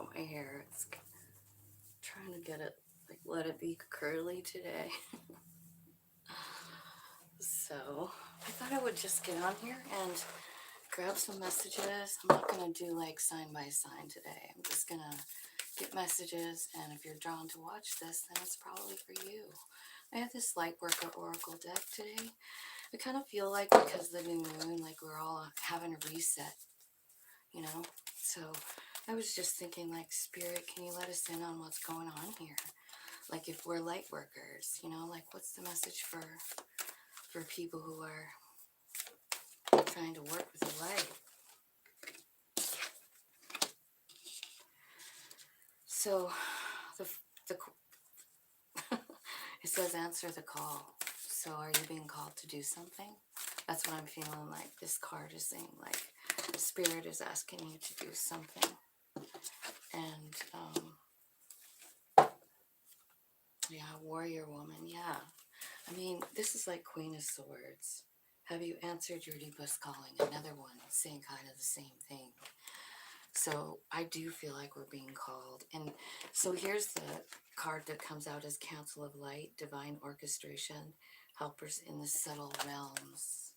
about my hair. It's trying to get it, like, let it be curly today. So I thought I would just get on here and grab some messages. I'm not going to do like sign by sign today. I'm just going to get messages. And if you're drawn to watch this, then it's probably for you. I have this Lightworker Oracle deck today. I kind of feel like because the new moon, like we're all having a reset, you know? So I was just thinking, like, Spirit, can you let us in on what's going on here? Like, if we're light workers, like, what's the message for people who are trying to work with the light? So the the it says answer the call. So are you being called to do something? That's what I'm feeling like. This card is saying, like, Spirit is asking you to do something. And yeah, warrior woman, yeah. I mean, this is like Queen of Swords. Have you answered your deepest calling? Another one saying kind of the same thing. So I do feel like we're being called. And so here's the card that comes out as Council of Light, Divine Orchestration, Helpers in the Subtle Realms.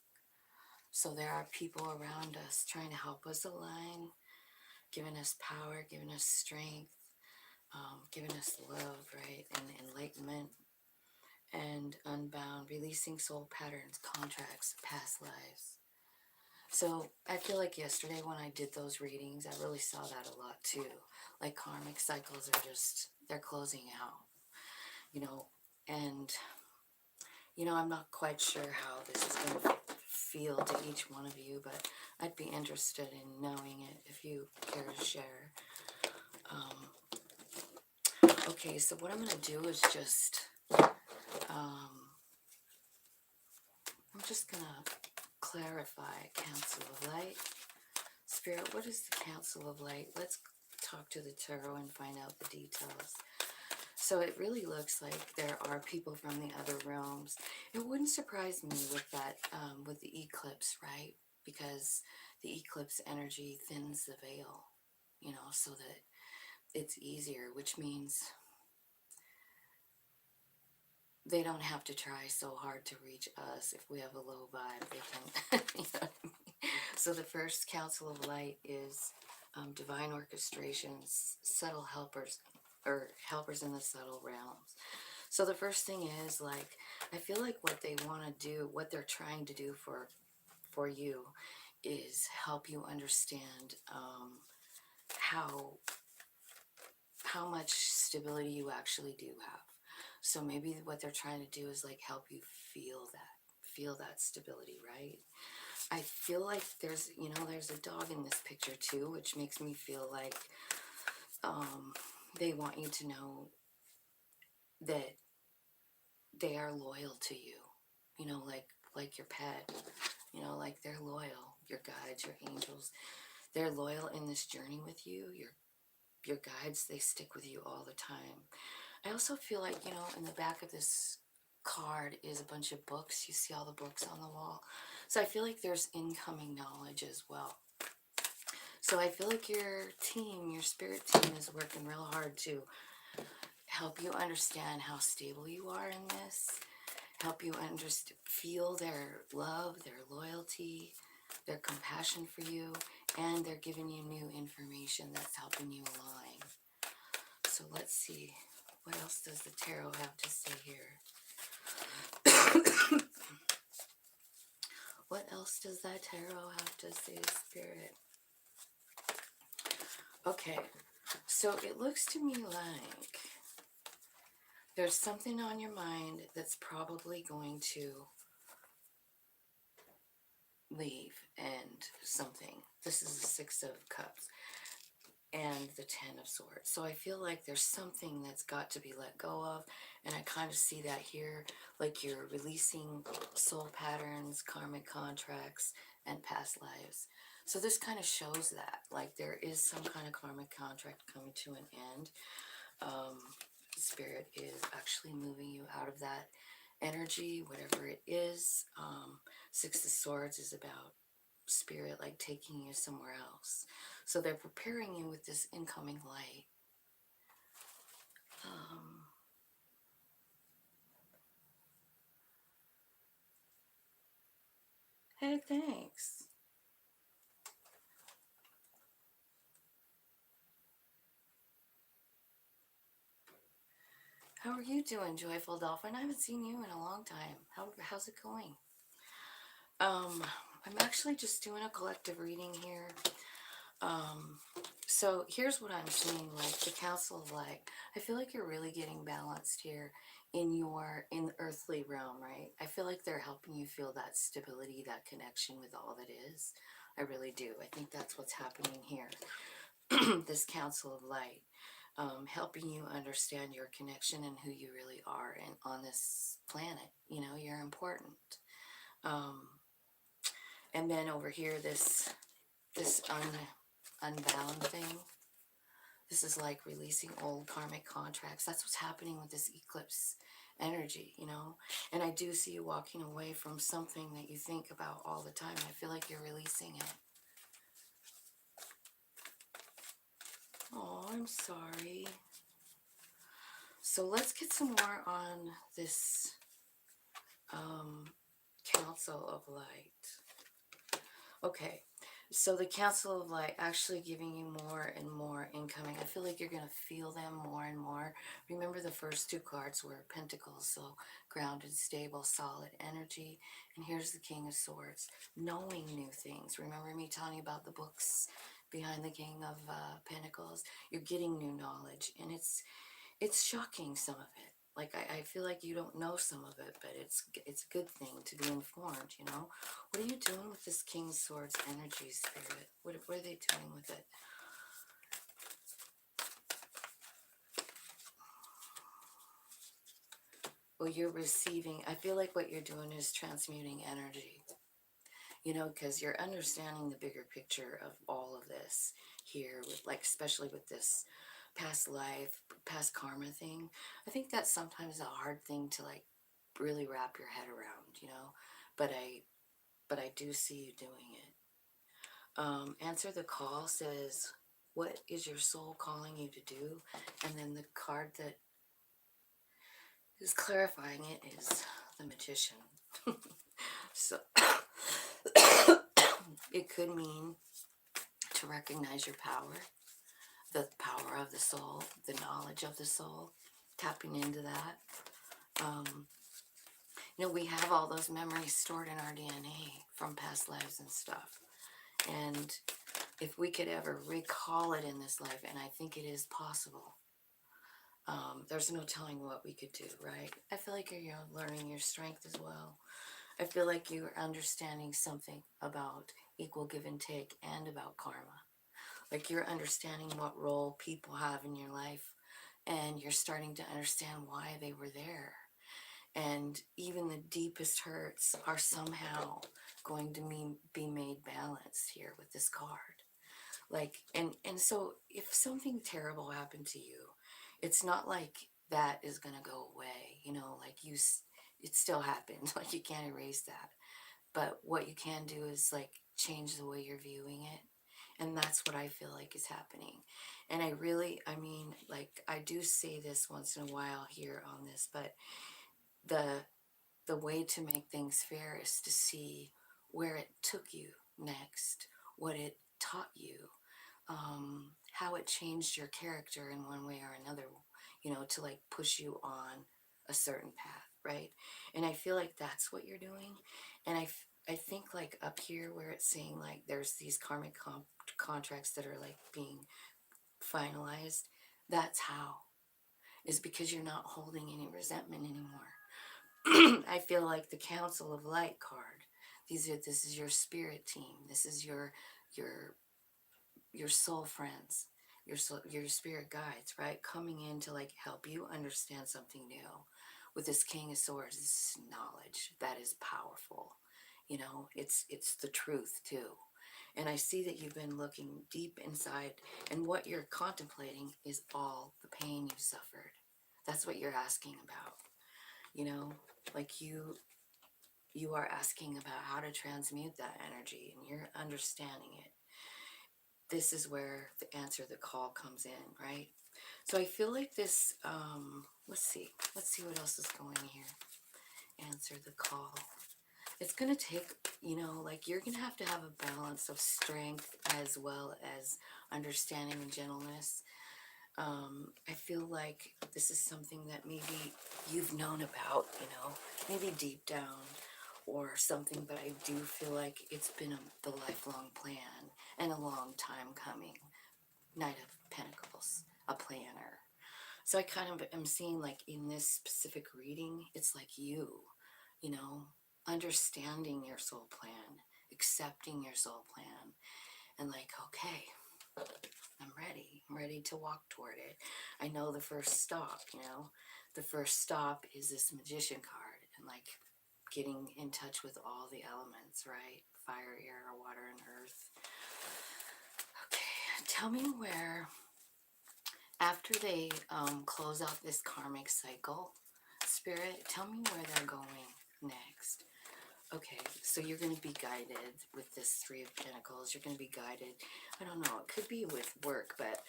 So there are people around us trying to help us align, giving us power, giving us strength, giving us love, right? And enlightenment and unbound, releasing soul patterns, contracts, past lives. So I feel like yesterday when I did those readings, I really saw that a lot too. Like karmic cycles are just, they're closing out, you know, and, I'm not quite sure how this is going to feel to each one of you, but I'd be interested in knowing it if you care to share. Okay, so what I'm going to do is just, I'm just going to clarify Council of Light. Spirit, what is the Council of Light? Let's talk to the tarot and find out the details. So it really looks like there are people from the other realms. It wouldn't surprise me with that, with the eclipse, right? Because the eclipse energy thins the veil, so that it's easier, which means they don't have to try so hard to reach us. If we have a low vibe, they can, you know what I mean? So the first Council of Light is divine orchestrations, subtle helpers, or helpers in the subtle realms. So the first thing is, like, I feel like what they want to do, what they're trying to do for you, is help you understand how much stability you actually do have. So maybe what they're trying to do is like help you feel that stability, right? I feel like there's a dog in this picture too, which makes me feel like they want you to know that they are loyal to you, like your pet, like they're loyal, your guides, your angels, they're loyal in this journey with you. Your guides, they stick with you all the time. I also feel like, in the back of this card is a bunch of books. You see all the books on the wall. So I feel like there's incoming knowledge as well. So I feel like your team, your spirit team, is working real hard to help you understand how stable you are in this, help you feel their love, their loyalty, their compassion for you, and they're giving you new information that's helping you align. So let's see, what else does the tarot have to say here? What else does that tarot have to say, Spirit? Okay, so it looks to me like there's something on your mind that's probably going to leave, and something. This is the Six of Cups and the Ten of Swords. So I feel like there's something that's got to be let go of, and I kind of see that here, like you're releasing soul patterns, karmic contracts, and past lives. So this kind of shows that, like, there is some kind of karmic contract coming to an end. Spirit is actually moving you out of that energy, whatever it is. Six of Swords is about Spirit, like, taking you somewhere else. So they're preparing you with this incoming light. Hey, thanks. How are you doing, Joyful Dolphin? I haven't seen you in a long time. How's it going? Um, I'm actually just doing a collective reading here. Um, so here's what I'm seeing, like the Council of Light. I feel like you're really getting balanced here in the earthly realm, right? I feel like they're helping you feel that stability, that connection with all that is. I really do. I think that's what's happening here. This Council of Light, helping you understand your connection and who you really are and on this planet. You know, you're important. Um, and then over here, this unbound thing. This is like releasing old karmic contracts. That's what's happening with this eclipse energy, you know. And I do see you walking away from something that you think about all the time. I feel like you're releasing it. Oh, I'm sorry. So let's get some more on this Council of Light. Okay, so the Council of Light actually giving you more and more incoming. I feel like you're going to feel them more and more. Remember the first two cards were Pentacles, so grounded, stable, solid energy. And here's the King of Swords, knowing new things. Remember me telling you about the books behind the King of Pentacles? You're getting new knowledge, and it's shocking, some of it. Like, I feel like you don't know some of it, but it's a good thing to be informed, you know? What are you doing with this King of Swords energy, Spirit? What are they doing with it? Well, you're receiving. I feel like what you're doing is transmuting energy, you know, because you're understanding the bigger picture of all of this here, with, like, especially with this past life, past karma thing. I think that's sometimes a hard thing to, like, really wrap your head around, you know, but I do see you doing it. Answer the Call says, what is your soul calling you to do? And then the card that is clarifying it is the Magician. So it could mean to recognize your power, the power of the soul, the knowledge of the soul, tapping into that. You know, we have all those memories stored in our DNA from past lives and stuff. And if we could ever recall it in this life, and I think it is possible, there's no telling what we could do, right? I feel like you're learning your strength as well. I feel like you're understanding something about equal give and take and about karma. Like, you're understanding what role people have in your life, and you're starting to understand why they were there. And even the deepest hurts are somehow going to be made balanced here with this card. Like, and so if something terrible happened to you, it's not like that is going to go away, you know, like it still happened. Like, you can't erase that. But what you can do is, like, change the way you're viewing it. And that's what I feel like is happening. And I mean, like, I do say this once in a while here on this, but the the way to make things fair is to see where it took you next, what it taught you, how it changed your character in one way or another, you know, to, like, push you on a certain path, right? And I feel like that's what you're doing. And I think, like, up here where it's saying, like, there's these karmic contracts that are, like, being finalized, that's how, is because you're not holding any resentment anymore. I feel like the Council of Light card. This is your spirit team. This is your your soul friends, your spirit guides, right? Coming in to, like, help you understand something new. With this King of Swords, this knowledge that is powerful. You know, it's the truth too. And I see that you've been looking deep inside, and what you're contemplating is all the pain you suffered. That's what you're asking about. You know, like, you are asking about how to transmute that energy, and you're understanding it. this is where the answer the call comes in, right? So I feel like this, let's see what else is going here. Answer the call. It's going to take, like you're going to have a balance of strength as well as understanding and gentleness. I feel like this is something that maybe you've known about, maybe deep down or something, but I do feel like it's been the lifelong plan and a long time coming. Knight of Pentacles, a planner. So I kind of am seeing like in this specific reading, it's like you know, understanding your soul plan, accepting your soul plan, and like, okay, I'm ready. I'm ready to walk toward it. I know the first stop, the first stop is this Magician card and like getting in touch with all the elements, right? Fire, air, water, and earth. Okay, tell me where, after they close out this karmic cycle, Spirit, tell me where they're going next. Okay, so you're going to be guided with this Three of Pentacles. You're going to be guided. I don't know. It could be with work, but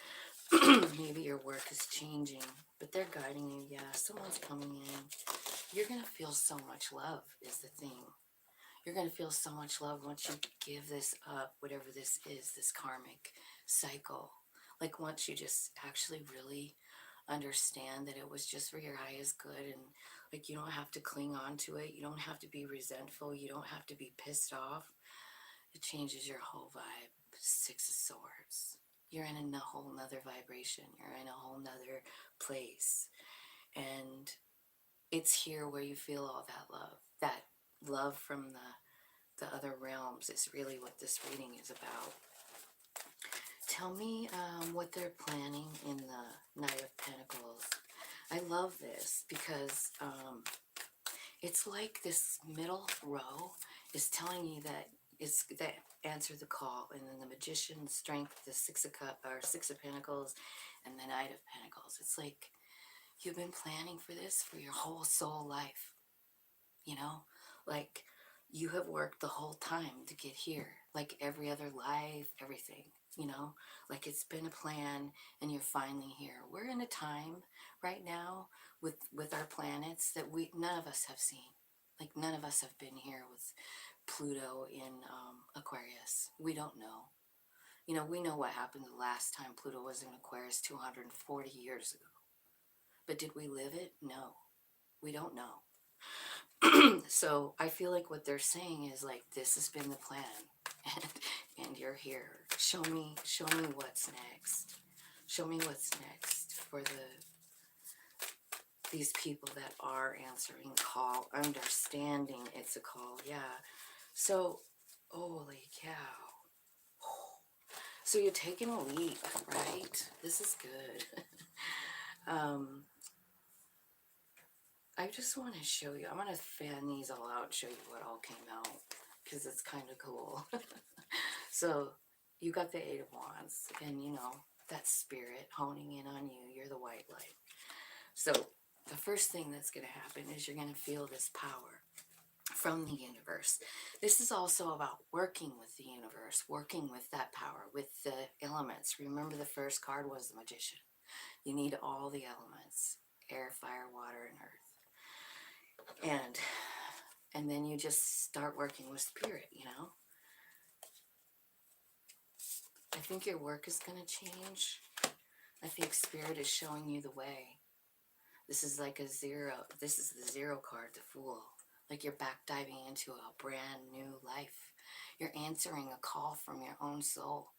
maybe your work is changing. But they're guiding you. Yeah, someone's coming in. You're going to feel so much love is the thing. You're going to feel so much love once you give this up, whatever this is, this karmic cycle. Like once you just actually really understand that it was just for your highest good, and like you don't have to cling on to it, you don't have to be resentful, you don't have to be pissed off. It changes your whole vibe. Six of Swords. You're in a whole nother vibration. You're in a whole nother place. And it's here where you feel all that love. That love from the other realms is really what this reading is about. Tell me what they're planning in the Knight of Pentacles. I love this because it's like this middle row is telling you that it's that answer the call, and then the Magician, Strength, the Six of Pentacles, and the Knight of Pentacles. It's like you've been planning for this for your whole soul life, like you have worked the whole time to get here, like every other life, everything, like it's been a plan and you're finally here. We're in a time right now with our planets that none of us have seen. Like none of us have been here with Pluto in Aquarius. We don't know. We know what happened the last time Pluto was in Aquarius 240 years ago. But did we live it? No. We don't know. So I feel like what they're saying is like, this has been the plan and you're here. Show me what's next. Show me what's next for these people that are answering call, understanding it's a call. Yeah. So, holy cow. So you're taking a leap, right? This is good. I just want to show you. I'm going to fan these all out and show you what all came out because it's kind of cool. So you got the Eight of Wands and that spirit honing in on you. You're the white light. So the first thing that's going to happen is you're going to feel this power from the universe. This is also about working with the universe, working with that power, with the elements. Remember the first card was the Magician. You need all the elements: air, fire, water, and earth. And then you just start working with spirit, I think your work is going to change. I think spirit is showing you the way. This is like this is the zero card, the Fool. Like you're back diving into a brand new life. You're answering a call from your own soul,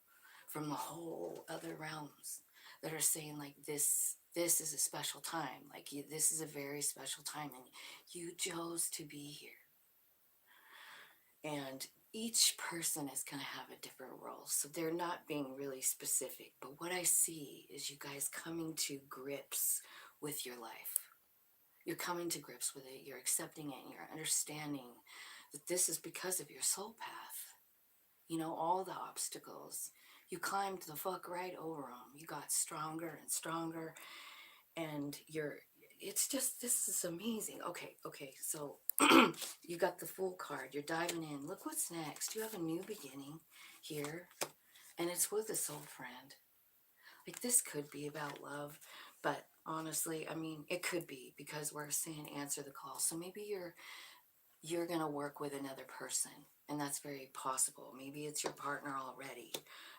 from the whole other realms that are saying like this is a special time. Like this is a very special time and you chose to be here. And each person is going to have a different role. So they're not being really specific. But what I see is you guys coming to grips with your life. You're coming to grips with it. You're accepting it. And you're understanding that this is because of your soul path. All the obstacles. You climbed the fuck right over them. You got stronger and stronger. And this is amazing. Okay, so you got the Fool card. You're diving in. Look what's next. You have a new beginning here. And it's with a soul friend. Like, this could be about love, but honestly, I mean, it could be, because we're saying answer the call. So maybe you're going to work with another person, and that's very possible. Maybe it's your partner already.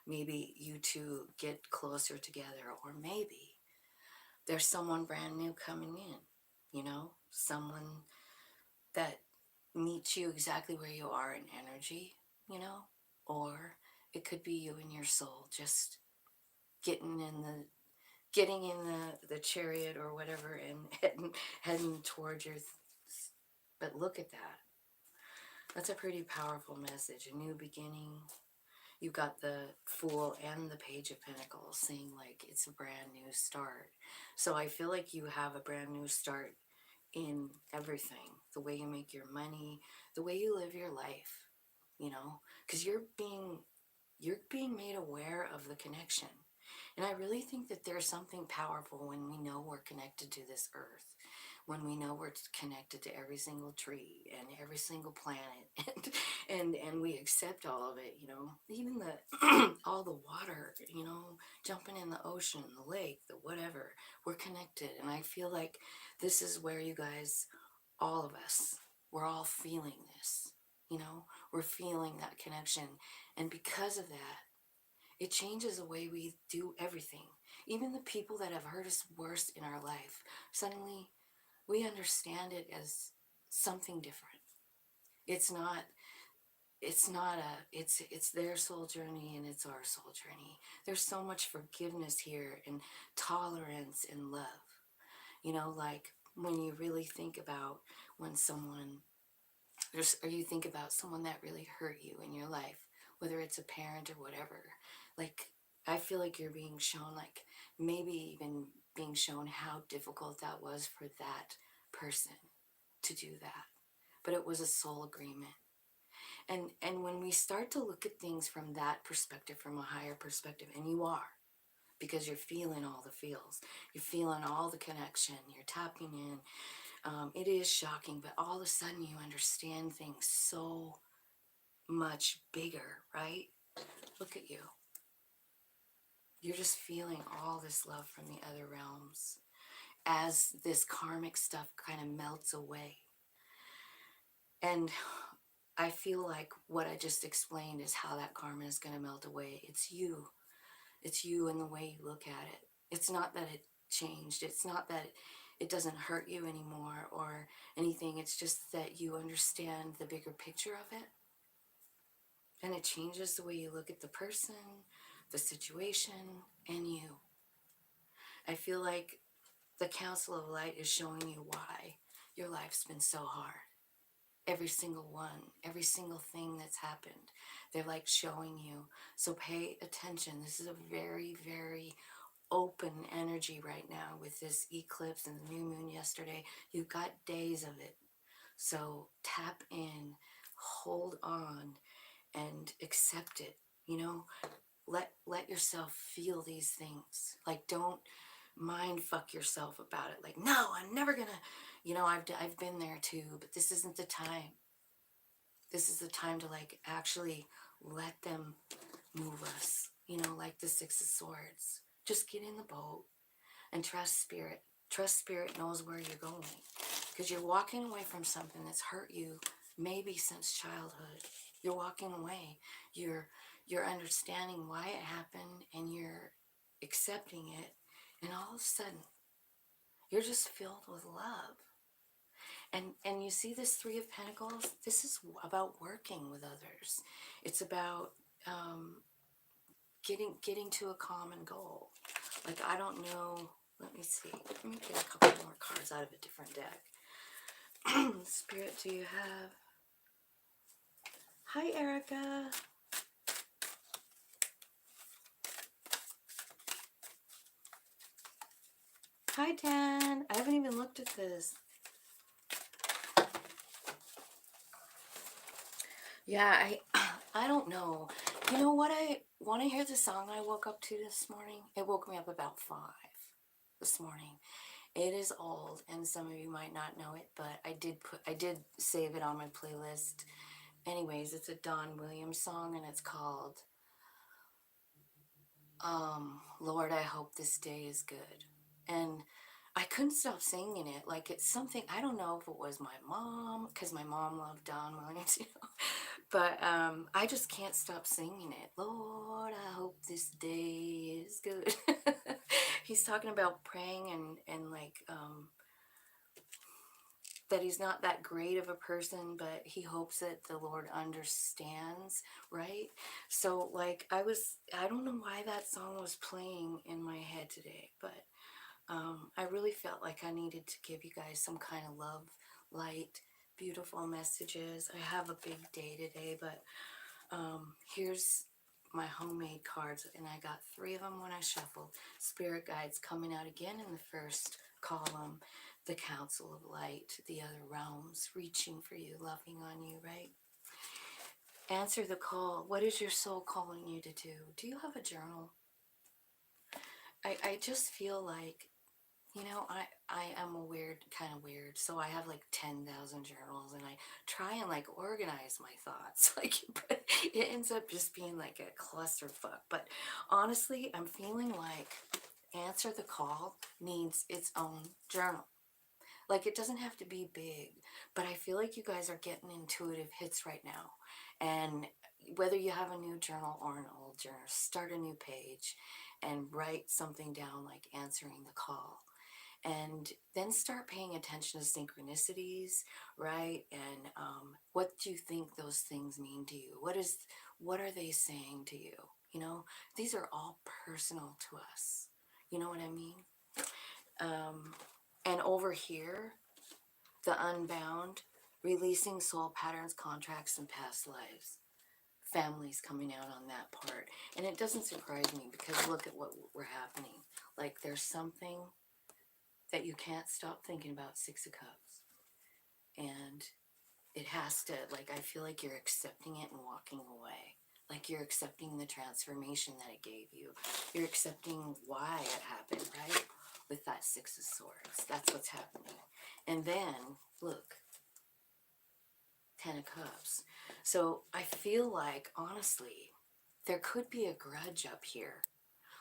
Maybe you two get closer together, or maybe there's someone brand new coming in, someone that meets you exactly where you are in energy, or it could be you and your soul just getting in the the chariot or whatever, and heading towards your but look at that. That's a pretty powerful message. A new beginning. You got the Fool and the Page of Pentacles saying, like, it's a brand new start. So I feel like you have a brand new start in everything. The way you make your money, the way you live your life, because you're being made aware of the connection. And I really think that there's something powerful when we know we're connected to this earth, when we know we're connected to every single tree and every single planet, and we accept all of it, even the all the water, jumping in the ocean, the lake, the whatever. We're connected, and I feel like this is where you guys, all of us, we're all feeling this. We're feeling that connection, and because of that, it changes the way we do everything. Even the people that have hurt us worst in our life, suddenly we understand it as something different. It's not it's their soul journey and it's our soul journey. There's so much forgiveness here, and tolerance and love. Like, when you really think about when someone or you think about someone that really hurt you in your life, whether it's a parent or whatever, like, I feel like you're being shown, like, maybe even being shown how difficult that was for that person to do that. But it was a soul agreement. And when we start to look at things from that perspective, from a higher perspective, and you are, because you're feeling all the feels, you're feeling all the connection, you're tapping in. It is shocking, but all of a sudden you understand things so much bigger, right? Look at you. You're just feeling all this love from the other realms as this karmic stuff kind of melts away. And I feel like what I just explained is how that karma is going to melt away. It's you. It's you and the way you look at it. It's not that it changed. It's not that it doesn't hurt you anymore or anything. It's just that you understand the bigger picture of it. And it changes the way you look at the person, the situation, and you. I feel like the Council of Light is showing you why your life's been so hard. Every single one, every single thing that's happened, they're like showing you. So pay attention. This is a very, very open energy right now with this eclipse and the new moon yesterday. You've got days of it. So tap in, hold on, and accept it. Let yourself feel these things. Like, don't mind fuck yourself about it. Like, no, I'm never gonna. I've been there too, but this isn't the time. This is the time to, like, actually let them move us. Like the Six of Swords. Just get in the boat and trust spirit. Trust spirit knows where you're going, because you're walking away from something that's hurt you maybe since childhood. You're walking away. You're understanding why it happened, and you're accepting it, and all of a sudden you're just filled with love. And you see this Three of Pentacles? This is about working with others. It's about getting to a common goal. Like, I don't know. Let me see. Let me get a couple more cards out of a different deck. Spirit, do you have... Hi, Erica. Hi, Dan. I haven't even looked at this. Yeah, I don't know. You know what? I want to hear the song I woke up to this morning. It woke me up about 5 this morning. It is old, and some of you might not know it, but I did save it on my playlist. Anyways, it's a Don Williams song, and it's called Lord, I hope this day is good. And I couldn't stop singing it. Like it's something, I don't know if it was my mom, because my mom loved Don Williams, but I just can't stop singing it. Lord, I hope this day is good. He's talking about praying and like that he's not that great of a person, but he hopes that the Lord understands, right? So, like, I don't know why that song was playing in my head today, but I really felt like I needed to give you guys some kind of love, light, beautiful messages. I have a big day today, but here's my homemade cards, and I got 3 of them when I shuffled. Spirit guides coming out again in the first column. The Council of Light, the other realms reaching for you, loving on you, right? Answer the call. What is your soul calling you to do? Do you have a journal? I just feel like, I am a weird, kind of weird. So I have like 10,000 journals and I try and like organize my thoughts. Like, but it ends up just being like a clusterfuck. But honestly, I'm feeling like Answer the Call needs its own journal. Like, it doesn't have to be big, but I feel like you guys are getting intuitive hits right now. And whether you have a new journal or an old journal, start a new page and write something down like answering the call, and then start paying attention to synchronicities, right? And what do you think those things mean to you? What are they saying to you? These are all personal to us. You know what I mean? um, and over here, the unbound, releasing soul patterns, contracts, and past lives. Families coming out on that part. And it doesn't surprise me because look at what we're happening. Like, there's something that you can't stop thinking about, 6 of Cups. And it has to, like, I feel like you're accepting it and walking away. Like, you're accepting the transformation that it gave you. You're accepting why it happened, right? With that 6 of Swords. That's what's happening. And then, look, 10 of Cups. So I feel like, honestly, there could be a grudge up here.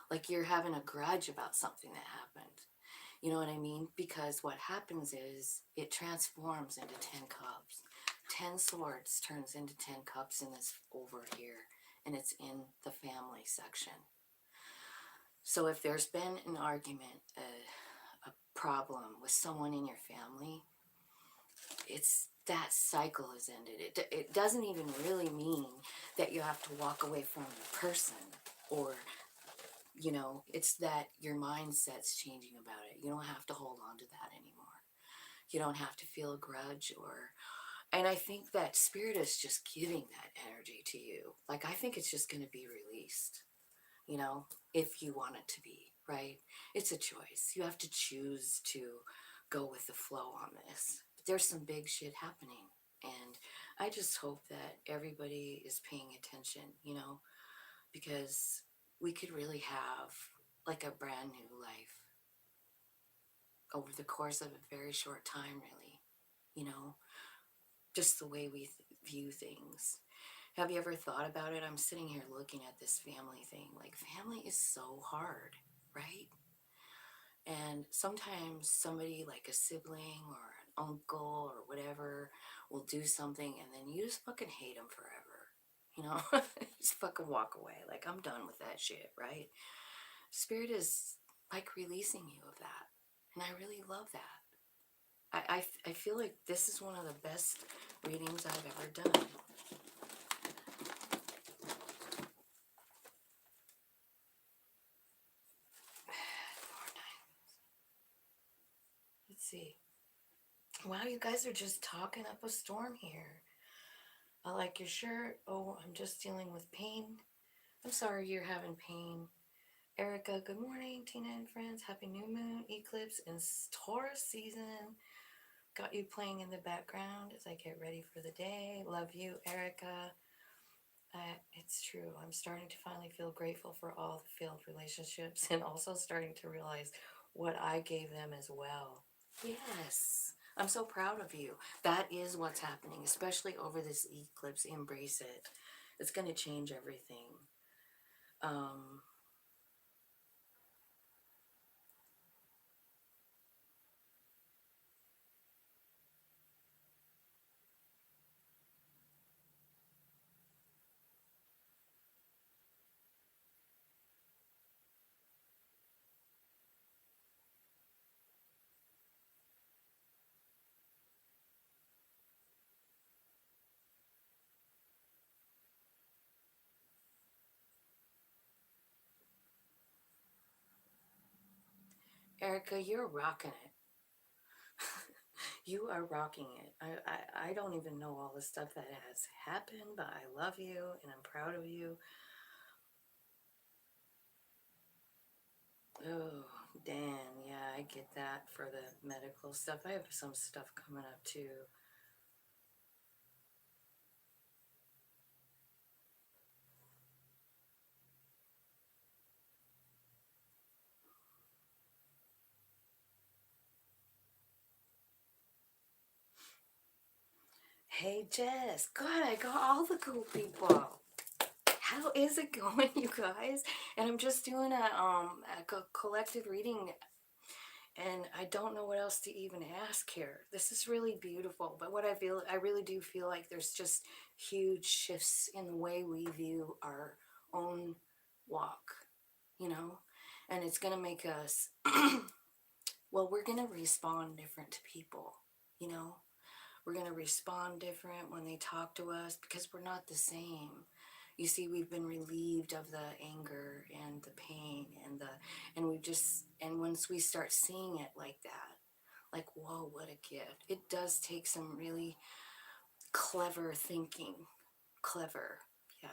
Like you're having a grudge about something that happened. You know what I mean? Because what happens is it transforms into 10 Cups. 10 Swords turns into 10 Cups in this over here. And it's in the family section. So if there's been an argument, a problem with someone in your family, it's that cycle has ended. It doesn't even really mean that you have to walk away from the person, or it's that your mindset's changing about it. You don't have to hold on to that anymore. You don't have to feel a grudge, and I think that spirit is just giving that energy to you. Like, I think it's just going to be released, if you want it to be, right? It's a choice. You have to choose to go with the flow on this. But there's some big shit happening. And I just hope that everybody is paying attention, because we could really have like a brand new life over the course of a very short time, really, you know, just the way we view things. Have you ever thought about it? I'm sitting here looking at this family thing. Like, family is so hard, right? And sometimes somebody like a sibling or an uncle or whatever will do something, and then you just fucking hate them forever. Just fucking walk away. Like, I'm done with that shit, right? Spirit is like releasing you of that. And I really love that. I feel like this is one of the best readings I've ever done. Let's see. Wow, you guys are just talking up a storm here. I like your shirt. Oh, I'm just dealing with pain. I'm sorry you're having pain. Erica, good morning. Tina and friends. Happy new moon, eclipse, and Taurus season. Got you playing in the background as I get ready for the day. Love you, Erica. It's true. I'm starting to finally feel grateful for all the failed relationships and also starting to realize what I gave them as well. Yes. I'm so proud of you. That is what's happening, especially over this eclipse. Embrace it. It's going to change everything. Um, Erica, you're rocking it. You are rocking it. I don't even know all the stuff that has happened, but I love you and I'm proud of you. Oh, Dan, yeah, I get that for the medical stuff. I have some stuff coming up too. Hey, Jess. God, I got all the cool people. How is it going, you guys? And I'm just doing a collective reading, and I don't know what else to even ask here. This is really beautiful, but what I really do feel like there's just huge shifts in the way we view our own walk, you know? And it's going to make us, well, we're going to respond different to people, you know? We're going to respond different when they talk to us because we're not the same. You see, we've been relieved of the anger and the pain and we just, and once we start seeing it like that, like, whoa, what a gift. It does take some really clever thinking, clever, yeah,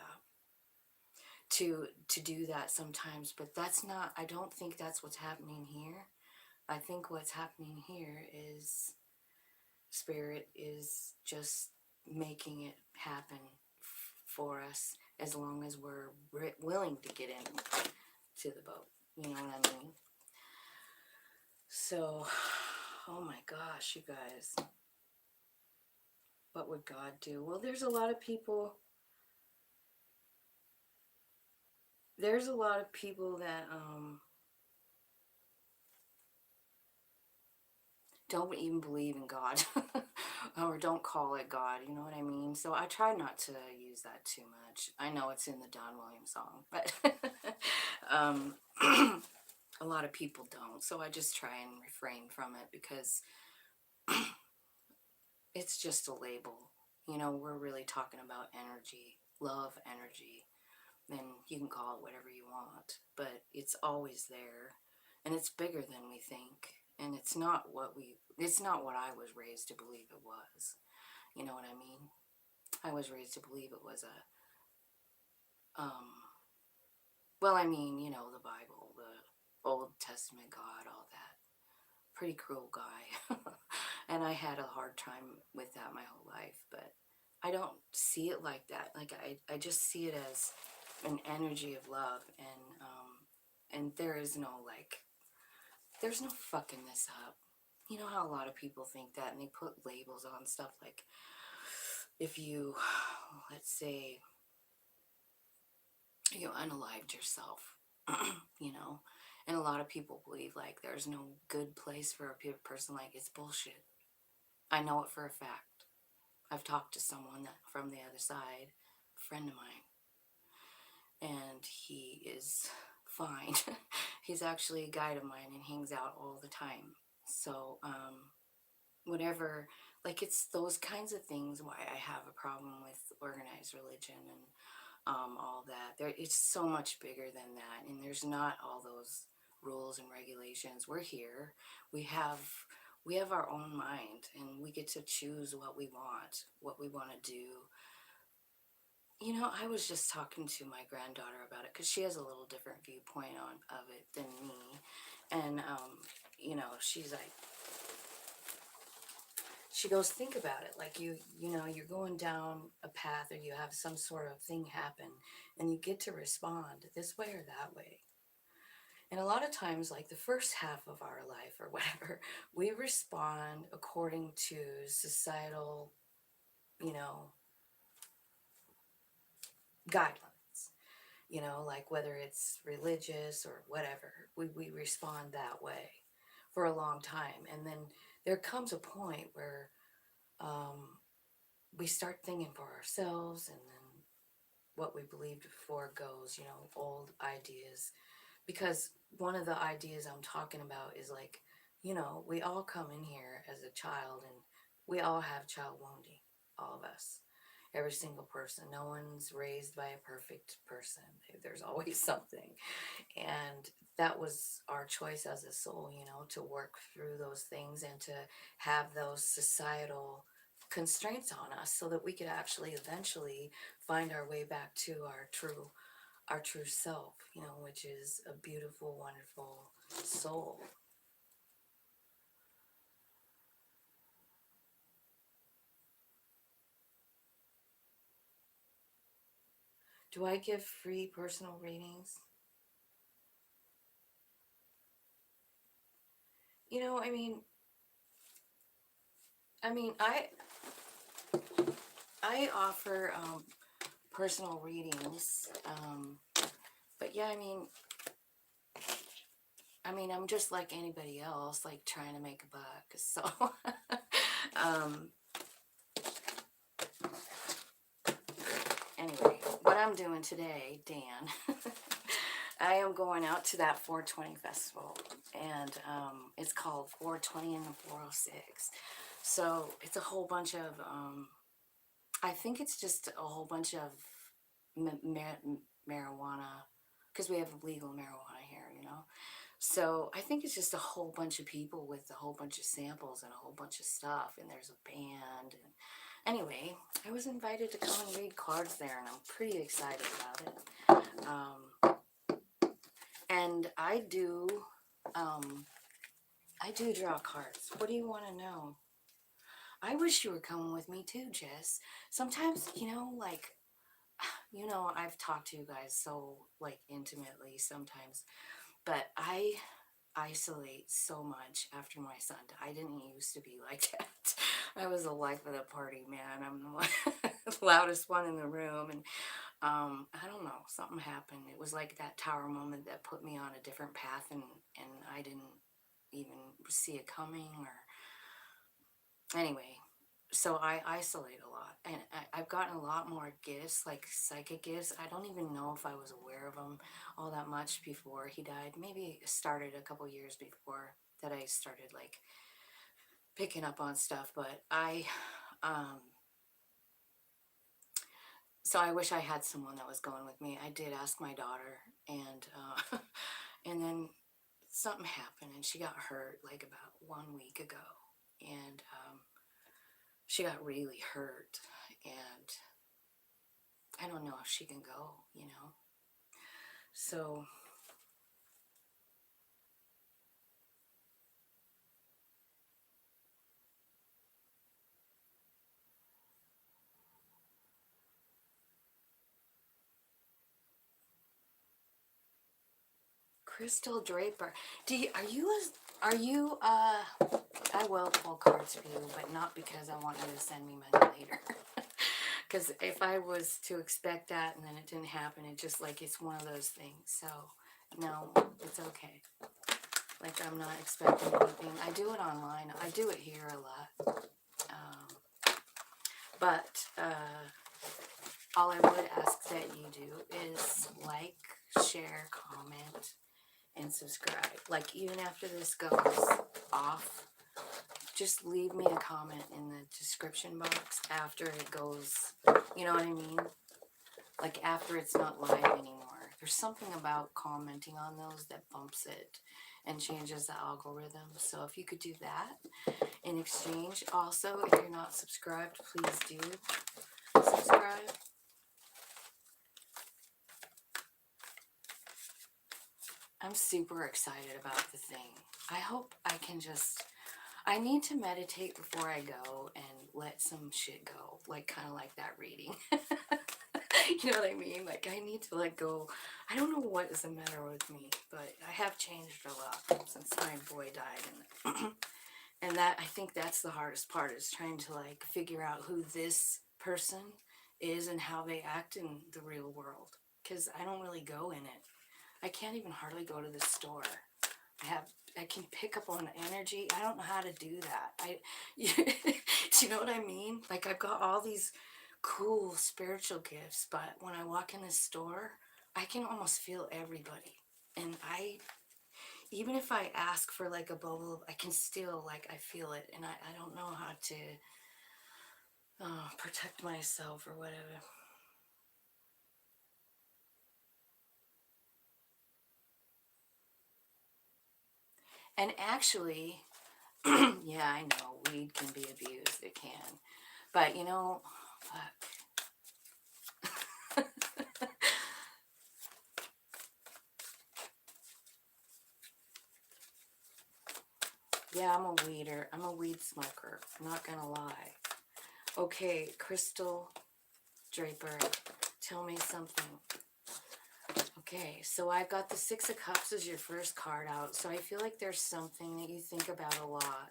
to do that sometimes, but that's not, I don't think that's what's happening here. I think what's happening here is Spirit is just making it happen for us as long as we're willing to get in to the boat. You know what I mean? So, oh my gosh, you guys. What would God do? Well, there's a lot of people. There's a lot of people that don't even believe in God or don't call it God, you know what I mean? So I try not to use that too much. I know it's in the Don Williams song, but um, a lot of people don't. So I just try and refrain from it because it's just a label. You know, we're really talking about energy, love energy, and you can call it whatever you want, but it's always there and it's bigger than we think. And it's not what I was raised to believe it was. You know what I mean? I was raised to believe it was well, I mean, you know, the Bible, the Old Testament God, all that. Pretty cruel guy. And I had a hard time with that my whole life, but I don't see it like that. Like I just see it as an energy of love, and there is no like, there's no fucking this up. You know how a lot of people think that, and they put labels on stuff like, if you, let's say, you unalived yourself, you know, and a lot of people believe like there's no good place for a person. Like, it's bullshit. I know it for a fact. I've talked to someone that from the other side, a friend of mine, and he is fine. He's actually a guide of mine and hangs out all the time. So, whatever, like, it's those kinds of things why I have a problem with organized religion and all that. There, it's so much bigger than that, and there's not all those rules and regulations. We're here. We have we have our own mind, and we get to choose what we want to do. You know, I was just talking to my granddaughter about it because she has a little different viewpoint on of it than me, and you know, she's like, she goes, think about it, like you know, you're going down a path or you have some sort of thing happen, and you get to respond this way or that way. And a lot of times, like the first half of our life or whatever, we respond according to societal, you know, guidelines, you know, like whether it's religious or whatever, we respond that way for a long time. And then there comes a point where um, we start thinking for ourselves, and then what we believed before goes, you know, old ideas. Because one of the ideas I'm talking about is like, you know, we all come in here as a child and we all have child wounding, all of us. Every single person. No one's raised by a perfect person. There's always something. And that was our choice as a soul, you know, to work through those things and to have those societal constraints on us so that we could actually eventually find our way back to our true self, you know, which is a beautiful, wonderful soul. Do I give free personal readings? You know, I offer personal readings, but yeah, I'm just like anybody else, like trying to make a buck. So, um, anyway, what I'm doing today, Dan, I am going out to that 420 festival, and it's called 420 and the 406. So it's a whole bunch of, I think it's just a whole bunch of marijuana, because we have legal marijuana here, you know. So I think it's just a whole bunch of people with a whole bunch of samples and a whole bunch of stuff, and there's a band. And anyway, I was invited to come and read cards there, and I'm pretty excited about it. And um, I do draw cards. What do you want to know? I wish you were coming with me too, Jess. Sometimes, I've talked to you guys so like intimately sometimes, but I isolate so much after my son died. I didn't used to be like that. I was the life of the party, man. I'm the loudest one in the room, and I don't know, something happened. It was like that tower moment that put me on a different path, and I didn't even see it coming. Or anyway, so I isolate a lot, and I've gotten a lot more gifts, like psychic gifts. I don't even know if I was aware of them all that much before he died. Maybe it started a couple years before that I started like picking up on stuff. But um, so I wish I had someone that was going with me. I did ask my daughter, and and then something happened, and she got hurt like about 1 week ago, and she got really hurt, and I don't know if she can go, you know. So Crystal Draper, are you I will pull cards for you, but not because I want you to send me money later. Because if I was to expect that and then it didn't happen, it just like it's one of those things. So no, it's okay. Like I'm not expecting anything. I do it online. I do it here a lot. But all I would ask that you do is like, share, comment, and subscribe. Like even after this goes off, just leave me a comment in the description box after it goes, you know what I mean? Like after it's not live anymore. There's something about commenting on those that bumps it and changes the algorithm. So if you could do that in exchange. Also, if you're not subscribed, please do subscribe. I'm super excited about the thing. I hope I can just. I need to meditate before I go and let some shit go. Like, kind of like that reading. You know what I mean? Like, I need to let go. I don't know what is the matter with me, but I have changed a lot since my boy died. And that, I think that's the hardest part, is trying to, like, figure out who this person is and how they act in the real world. Because I don't really go in it. I can't even hardly go to the store. I can pick up on energy. I don't know how to do that. Do you know what I mean? Like I've got all these cool spiritual gifts, but when I walk in the store, I can almost feel everybody. And even if I ask for like a bubble, I can still like I feel it, and I don't know how to. protect myself or whatever. And actually, yeah, I know weed can be abused. It can. But you know, fuck. Yeah, I'm a weeder. I'm a weed smoker. I'm not gonna lie. Okay, Crystal Draper, tell me something. Okay, so I've got the Six of Cups as your first card out. So I feel like there's something that you think about a lot.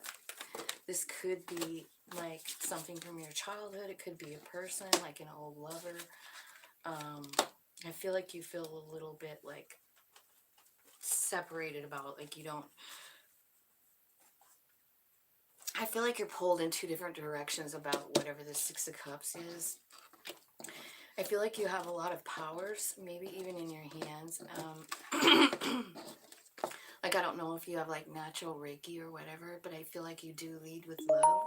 This could be like something from your childhood. It could be a person, like an old lover. I feel like you feel a little bit like separated about, like you don't. I feel like you're pulled in two different directions about whatever the Six of Cups is. I feel like you have a lot of powers, maybe even in your hands. Like, I don't know if you have like natural Reiki or whatever, but I feel like you do lead with love.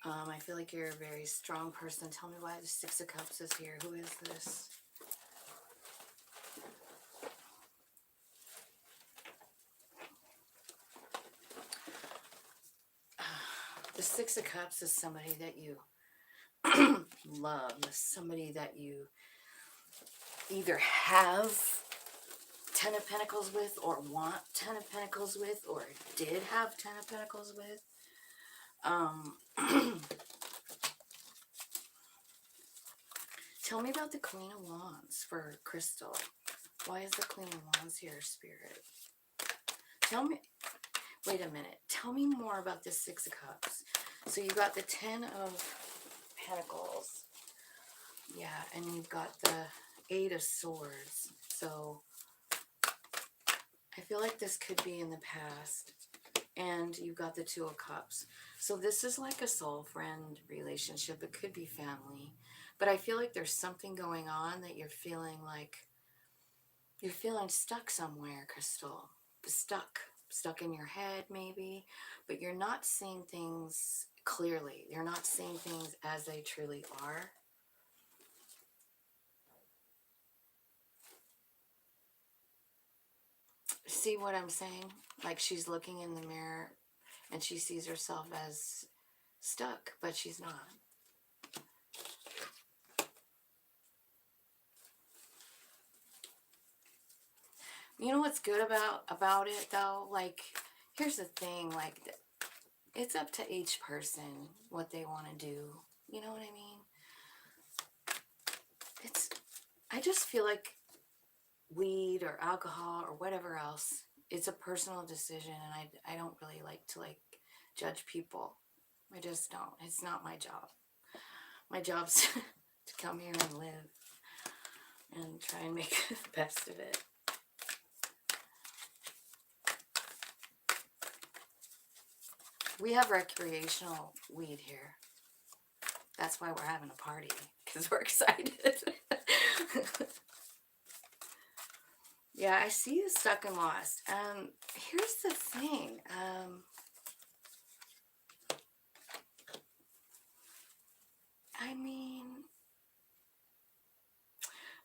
I feel like you're a very strong person. Tell me why the Six of Cups is here. Who is this? The Six of Cups is somebody that you love, somebody that you either have Ten of Pentacles with, or want Ten of Pentacles with, or did have Ten of Pentacles with. Tell me about the Queen of Wands for Crystal. Why is the Queen of Wands here, Spirit? Tell me, wait a minute. Tell me more about this Six of Cups. So you got the Ten of Pentacles. Yeah, and you've got the Eight of Swords. So I feel like this could be in the past. And you've got the Two of Cups. So this is like a soul friend relationship. It could be family. But I feel like there's something going on that you're feeling like you're feeling stuck somewhere, Crystal. Stuck in your head maybe, but you're not seeing things clearly. You're not seeing things as they truly are. See what I'm saying? Like, she's looking in the mirror and she sees herself as stuck, but she's not. You know what's good about it though? Like, here's the thing, like, it's up to each person what they want to do. You know what I mean? It's, I just feel like weed or alcohol or whatever else, it's a personal decision, and I don't really like to like judge people. I just don't. It's not my job. My job's to come here and live and try and make the best of it. We have recreational weed here. That's why we're having a party, because we're excited. Yeah, I see you stuck and lost. Here's the thing. I mean,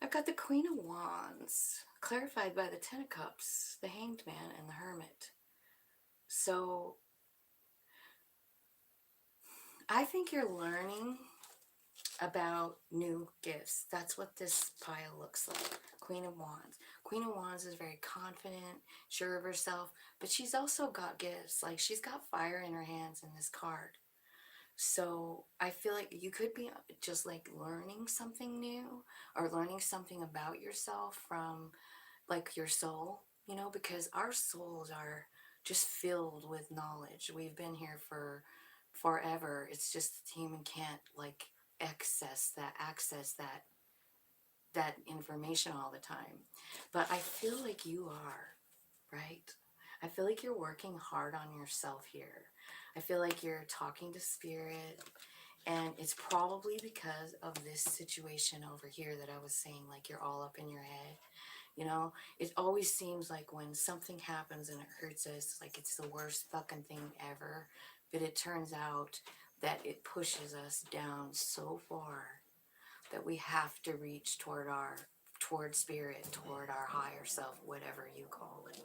I've got the Queen of Wands, clarified by the Ten of Cups, the Hanged Man, and the Hermit. So, I think you're learning about new gifts. That's what this pile looks like. Queen of Wands. Queen of Wands is very confident, sure of herself, but she's also got gifts. Like, she's got fire in her hands in this card. So I feel like you could be just like learning something new, or learning something about yourself from like your soul, you know, because our souls are just filled with knowledge. We've been here for forever. It's just the human can't like access that information all the time. But I feel like you are, right? I feel like you're working hard on yourself here. I feel like you're talking to spirit, and it's probably because of this situation over here that I was saying, like you're all up in your head. You know, it always seems like when something happens and it hurts us, like it's the worst fucking thing ever. But it turns out that it pushes us down so far that we have to reach toward spirit, toward our higher self, whatever you call it.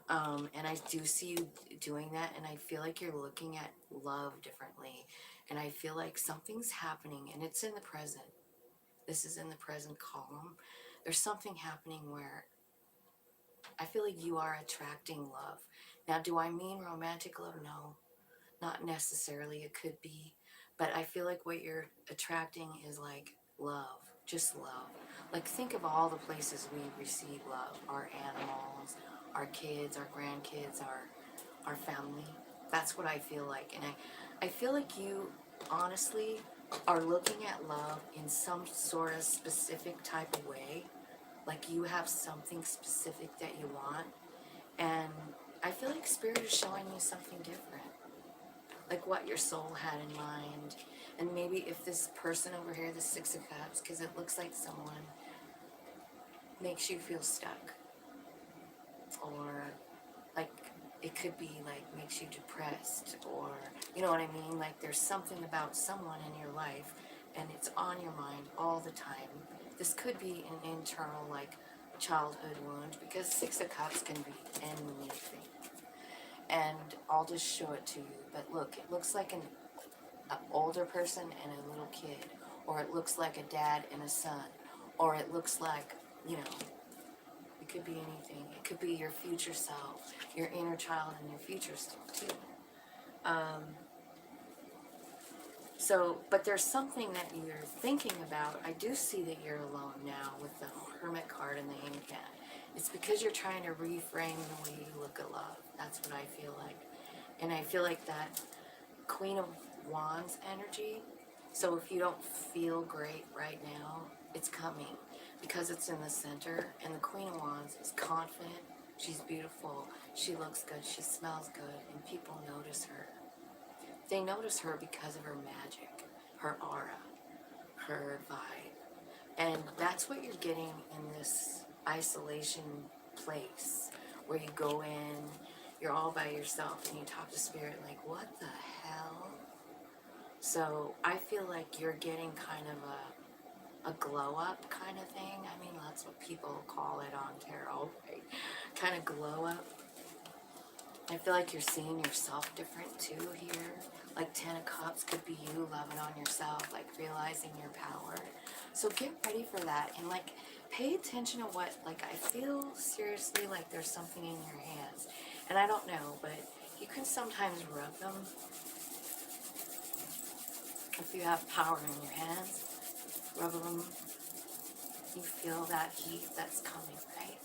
And I do see you doing that, and I feel like you're looking at love differently. And I feel like something's happening, and it's in the present. This is in the present column. There's something happening where I feel like you are attracting love. Now, do I mean romantic love? No, not necessarily. It could be. But I feel like what you're attracting is like love, just love. Like, think of all the places we receive love: our animals, our kids, our grandkids, our family. That's what I feel like. And I feel like you honestly are looking at love in some sort of specific type of way. Like you have something specific that you want. And I feel like Spirit is showing you something different. Like what your soul had in mind. And maybe if this person over here, the Six of Cups, because it looks like someone makes you feel stuck. Or like it could be like makes you depressed, or you know what I mean, like there's something about someone in your life and it's on your mind all the time. This could be an internal like childhood wound, because Six of Cups can be anything. And I'll just show it to you. But look, it looks like an older person and a little kid, or it looks like a dad and a son, or it looks like, you know, it could be anything. It could be your future self, your inner child, and your future self too. But there's something that you're thinking about. I do see that you're alone now with the Hermit card and the Hanged Man. It's because you're trying to reframe the way you look at love. That's what I feel like. And I feel like that Queen of Wands energy. So if you don't feel great right now, it's coming because it's in the center. And the Queen of Wands is confident. She's beautiful. She looks good. She smells good. And people notice her. They notice her because of her magic, her aura, her vibe. And that's what you're getting in this isolation place where you go in, you're all by yourself, and you talk to Spirit like, what the hell? So I feel like you're getting kind of a glow up kind of thing. I mean, that's what people call it on tarot, right? Kind of glow up. I feel like you're seeing yourself different too here. Like 10 of Cups could be you loving on yourself, like realizing your power. So get ready for that, and like pay attention to what, like I feel seriously like there's something in your hands. And I don't know, but you can sometimes rub them if you have power in your hands. Rub them. You feel that heat that's coming, right?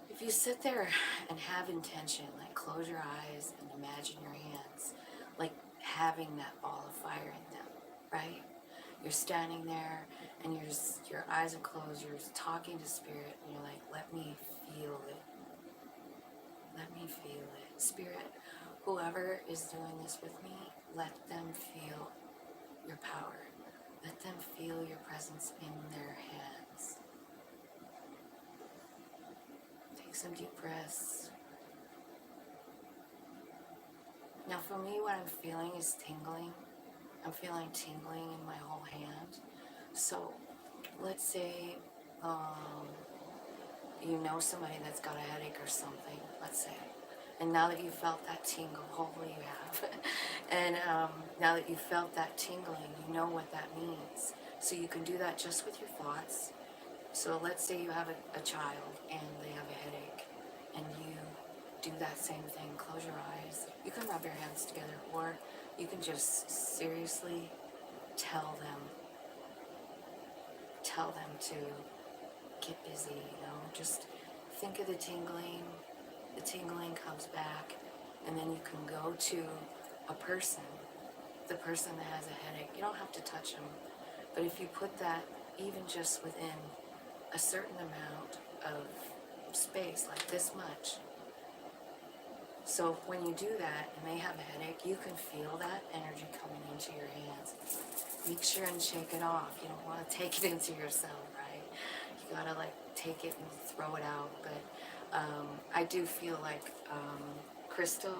If you sit there and have intention, like close your eyes and imagine your hands, like having that ball of fire in them, right? You're standing there and your eyes are closed, you're talking to Spirit, and you're like, let me feel it. Let me feel it. Spirit, whoever is doing this with me, let them feel your power. Let them feel your presence in their hands. Take some deep breaths. Now for me, what I'm feeling is tingling. I'm feeling tingling in my whole hand. So let's say you know somebody that's got a headache or something, let's say. And now that you felt that tingle, hopefully you have, and now that you felt that tingling, you know what that means. So you can do that just with your thoughts. So let's say you have a child and they have a headache, and you do that same thing. Close your eyes. You can rub your hands together, or you can just seriously tell them to get busy, you know, just think of the tingling comes back, and then you can go to a person, the person that has a headache. You don't have to touch them, but if you put that even just within a certain amount of space, like this much. So when you do that and they have a headache, you can feel that energy coming into your hands. Make sure and shake it off. You don't want to take it into yourself, right? You gotta like take it and throw it out. But I do feel like Crystal,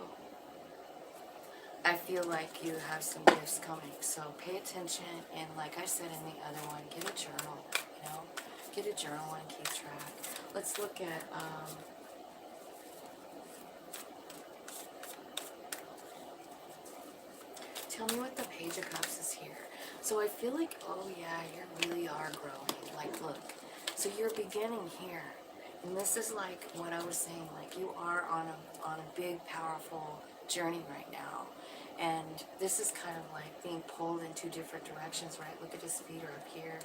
I feel like you have some gifts coming, so pay attention. And like I said in the other one, get a journal. You know, get a journal and keep track. Let's look at. Tell me what the Page of Cups is here. So I feel like, oh yeah, you really are growing. Like, look. So you're beginning here. And this is like what I was saying, like you are on a big, powerful journey right now. And this is kind of like being pulled in two different directions, right? Look at his feet are up here,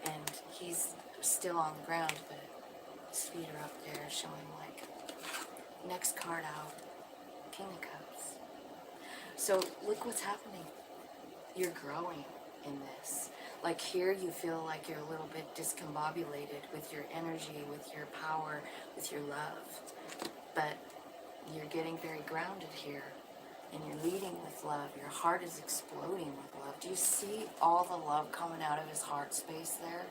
and he's still on the ground, but his feet are up there, showing like, next card out, King of Cups. So look what's happening. You're growing in this. Like here you feel like you're a little bit discombobulated with your energy, with your power, with your love. But you're getting very grounded here. And you're leading with love. Your heart is exploding with love. Do you see all the love coming out of his heart space there?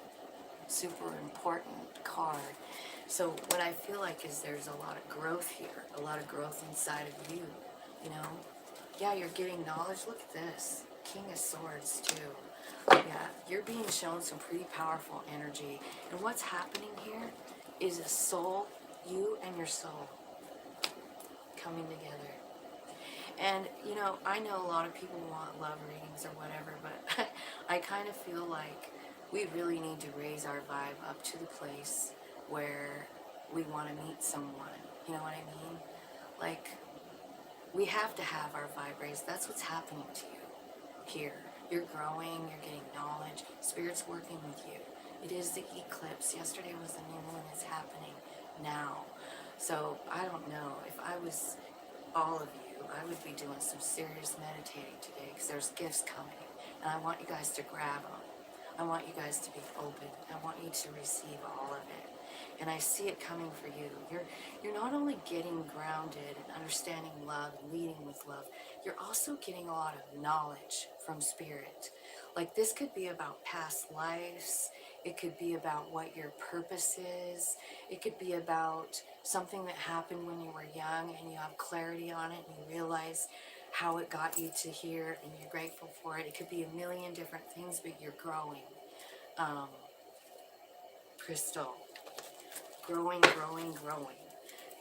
Super important card. So what I feel like is there's a lot of growth here. A lot of growth inside of you. You know? Yeah, you're getting knowledge. Look at this. King of Swords, too. Yeah, you're being shown some pretty powerful energy. And what's happening here is a soul, you and your soul, coming together. And, you know, I know a lot of people want love readings or whatever, but I kind of feel like we really need to raise our vibe up to the place where we want to meet someone. You know what I mean? Like, we have to have our vibe raised. That's what's happening to you here. You're growing, you're getting knowledge, Spirit's working with you. It is the eclipse. Yesterday was the new moon. It's happening now. So I don't know. If I was all of you, I would be doing some serious meditating today, because there's gifts coming. And I want you guys to grab them. I want you guys to be open. I want you to receive all of it. And I see it coming for you. You're not only getting grounded and understanding love and leading with love, you're also getting a lot of knowledge from Spirit. Like this could be about past lives. It could be about what your purpose is. It could be about something that happened when you were young and you have clarity on it and you realize how it got you to here and you're grateful for it. It could be a million different things, but you're growing. Crystal. Growing, growing, growing.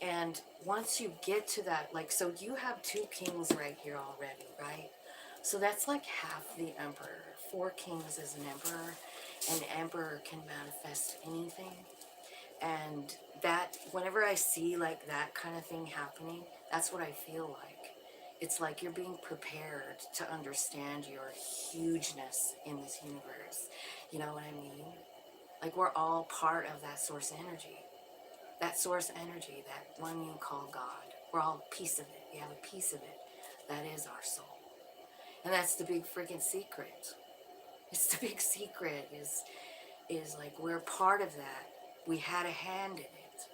And once you get to that, like, so you have two kings right here already, right? So that's like half the emperor. 4 kings is an emperor. An emperor can manifest anything. And that, whenever I see like that kind of thing happening, that's what I feel like. It's like you're being prepared to understand your hugeness in this universe. You know what I mean? Like we're all part of that source energy. That source energy, that one you call God. We're all a piece of it. We have a piece of it. That is our soul. And that's the big freaking secret. It's the big secret is like we're part of that. We had a hand in it.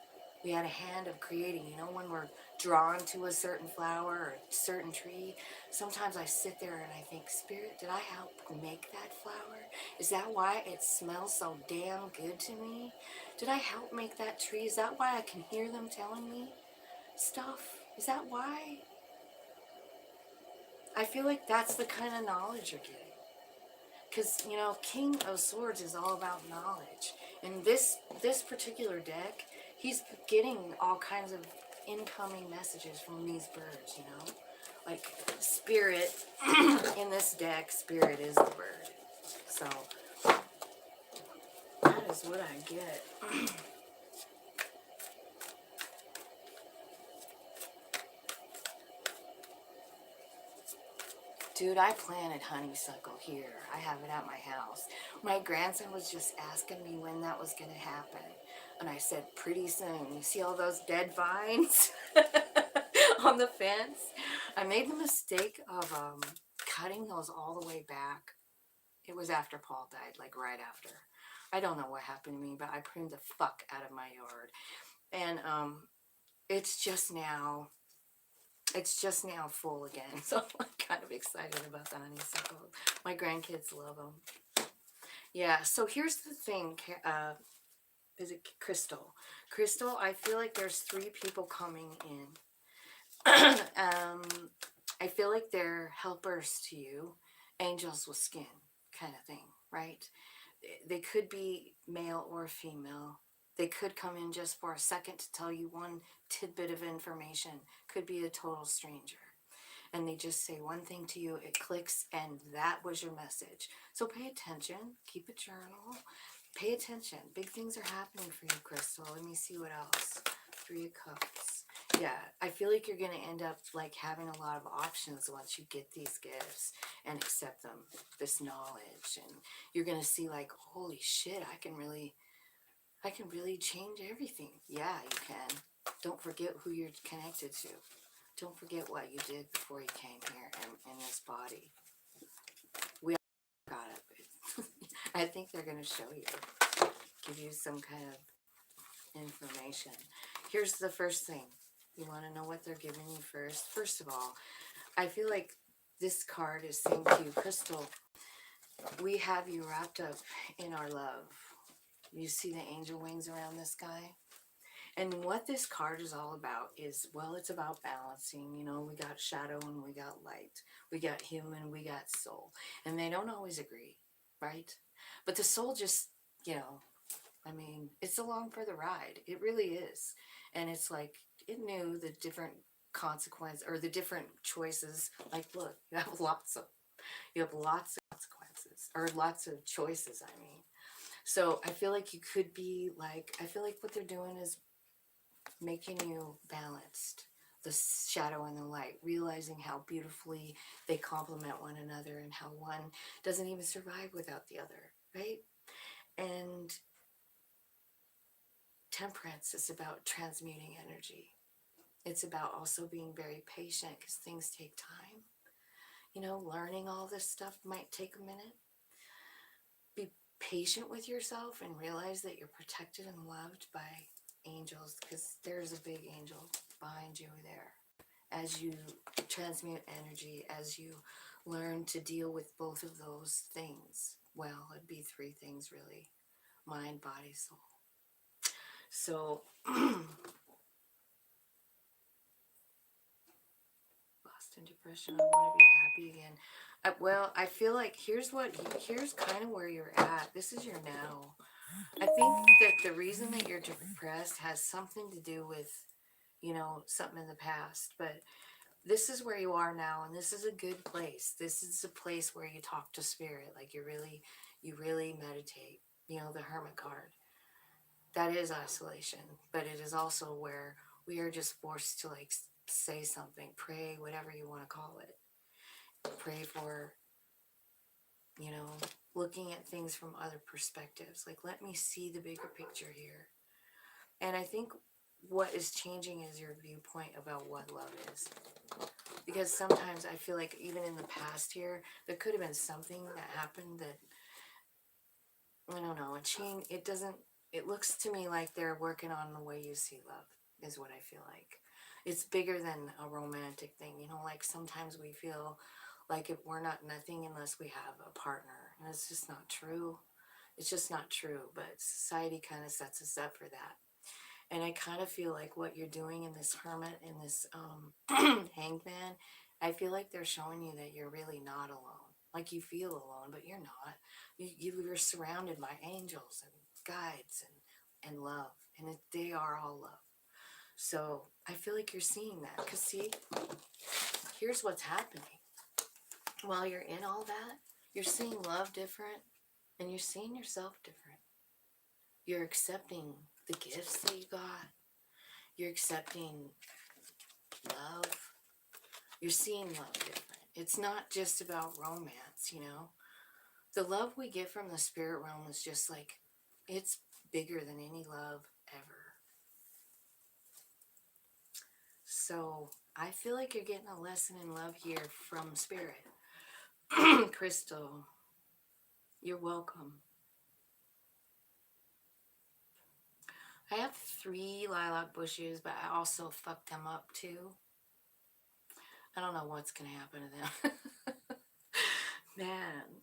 We had a hand of creating. You know, when we're drawn to a certain flower or a certain tree, sometimes I sit there and I think, Spirit, did I help make that flower? Is that why it smells so damn good to me? Did I help make that tree? Is that why I can hear them telling me stuff? Is that why? I feel like that's the kind of knowledge you're getting. Because, you know, King of Swords is all about knowledge. And this particular deck, he's getting all kinds of incoming messages from these birds, you know? Like, Spirit, in this deck, Spirit is the bird. So, that is what I get. Dude, I planted honeysuckle here. I have it at my house. My grandson was just asking me when that was going to happen. And I said, pretty soon. You see all those dead vines on the fence? I made the mistake of cutting those all the way back. It was after Paul died, like right after. I don't know what happened to me, but I pruned the fuck out of my yard. And it's just now full again, so I'm kind of excited about the honeysuckle. My grandkids love them. Yeah, so here's the thing, is it Crystal? Crystal, I feel like there's 3 people coming in. I feel like they're helpers to you, angels with skin kind of thing, right? They could be male or female. They could come in just for a second to tell you one tidbit of information, could be a total stranger. And they just say one thing to you, it clicks, and that was your message. So pay attention, keep a journal, pay attention. Big things are happening for you, Crystal. Let me see what else. 3 of Cups. Yeah, I feel like you're going to end up like having a lot of options once you get these gifts and accept them, this knowledge. And you're going to see like, holy shit, I can really change everything. Yeah, you can. Don't forget who you're connected to. Don't forget what you did before you came here in this body. We all got it. I think they're going to show you, give you some kind of information. Here's the first thing. You want to know what they're giving you first? First of all, I feel like this card is saying to you, Crystal, we have you wrapped up in our love. You see the angel wings around this guy? And what this card is all about is, well, it's about balancing. You know, we got shadow and we got light. We got human, we got soul. And they don't always agree, right? But the soul just, you know, I mean, it's along for the ride. It really is. And it's like, it knew the different consequence or the different choices. Like, look, you have lots of consequences or lots of choices, I mean. So I feel like you could be like, I feel like what they're doing is making you balanced, the shadow and the light, realizing how beautifully they complement one another and how one doesn't even survive without the other, right? And temperance is about transmuting energy. It's about also being very patient because things take time. You know, learning all this stuff might take a minute. Be patient with yourself and realize that you're protected and loved by angels, because there's a big angel behind you there. As you transmute energy, as you learn to deal with both of those things, well, it'd be 3 things really: mind, body, soul. So lost in depression, I want to be happy again. Well, I feel like here's kind of where you're at. This is your now. I think that the reason that you're depressed has something to do with, you know, something in the past, but this is where you are now, and this is a good place. This is a place where you talk to spirit, like you really meditate. You know, the Hermit card. That is isolation, but it is also where we are just forced to like say something, pray, whatever you want to call it. Pray for, you know, looking at things from other perspectives. Like, let me see the bigger picture here. And I think what is changing is your viewpoint about what love is. Because sometimes I feel like even in the past here, there could have been something that happened that, I don't know, it looks to me like they're working on the way you see love, is what I feel like. It's bigger than a romantic thing, you know, like sometimes we feel like if we're not nothing unless we have a partner, and it's just not true. It's just not true, but society kind of sets us up for that. And I kind of feel like what you're doing in this hermit, in this hanged man, I feel like they're showing you that you're really not alone. Like you feel alone, but you're not. You're surrounded by angels and guides and love. And they are all love. So I feel like you're seeing that. Because see, here's what's happening. While you're in all that, you're seeing love different and you're seeing yourself different. You're accepting the gifts that you got. You're accepting love. You're seeing love different. It's not just about romance, you know. The love we get from the spirit realm is just like, it's bigger than any love ever. So I feel like you're getting a lesson in love here from spirit. Crystal, you're welcome. I have 3 lilac bushes, but I also fucked them up too. I don't know what's going to happen to them. Man.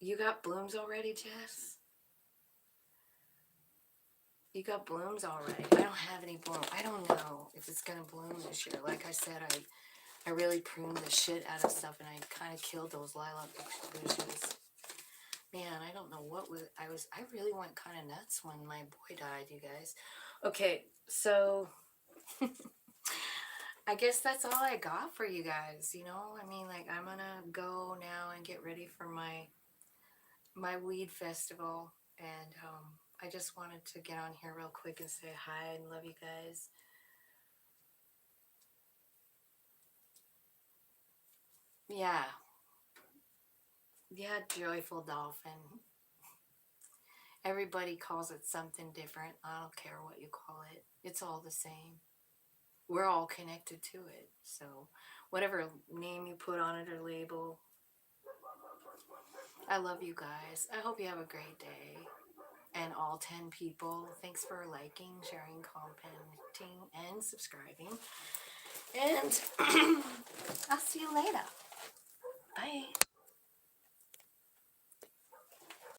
You got blooms already, Jess? You got blooms already. I don't have any bloom. I don't know if it's gonna bloom this year. Like I said, I really pruned the shit out of stuff, and I kind of killed those lilac bushes. Man, I don't know what I really went kind of nuts when my boy died, you guys. Okay, so I guess that's all I got for you guys, you know? I mean, like, I'm gonna go now and get ready for my weed festival, and I just wanted to get on here real quick and say hi and love you guys. Yeah, yeah, joyful dolphin. Everybody calls it something different. I don't care what you call it. It's all the same. We're all connected to it. So, whatever name you put on it or label, I love you guys. I hope you have a great day. And all 10 people, thanks for liking, sharing, commenting, and subscribing. And I'll see you later. Bye.